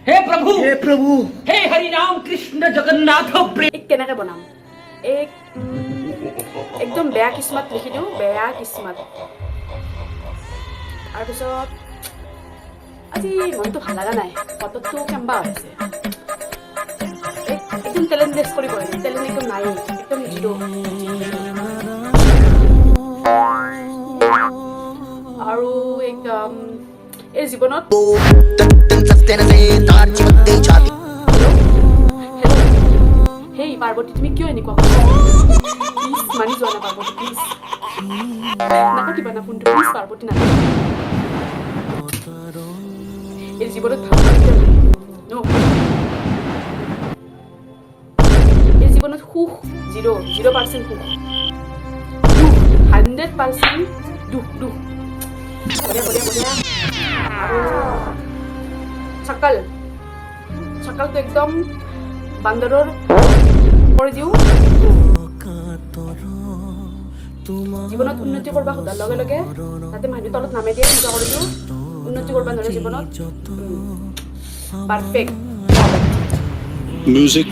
हे प्रभु हे हरि राम कृष्ण जगन्नाथ प्रेम কেনেকৈ বনাম একদম বেয়া কিস্মত লিখি দিওঁ বেয়া কিস্মত তাৰপিছত আজি মনটো ভাল লগা নাই বতৰটো কেম্বা হৈছে একদম টেলেণ্টলেছ কৰি কৰিম টেলেণ্ট একদম নাই একদম জিৰো আৰু একদম এই জীৱনত হেই পাৰ্বতী তুমি কিয় এনেকুৱা প্লিজ মানি যোৱা না পাৰ্বতী প্লিজ নাকাটিবা না ফোনটো প্লিজ পাৰ্বতী নাকাটিবা এই জীৱনত ভাল এই জীৱনত সুখ 0% সুখ 100% দুখ বঢ়িয়া আৰু চকালটো একদম বান্দৰৰ কৰি দিওঁ জীৱনত উন্নতি কৰিব খোজাৰ লগে লগে তাতে মানুহ তলত নামে দিয়ে এনেকুৱা কৰি দিওঁ উন্নতি কৰিব নোৱাৰে জীৱনত পাৰফেক্ট Music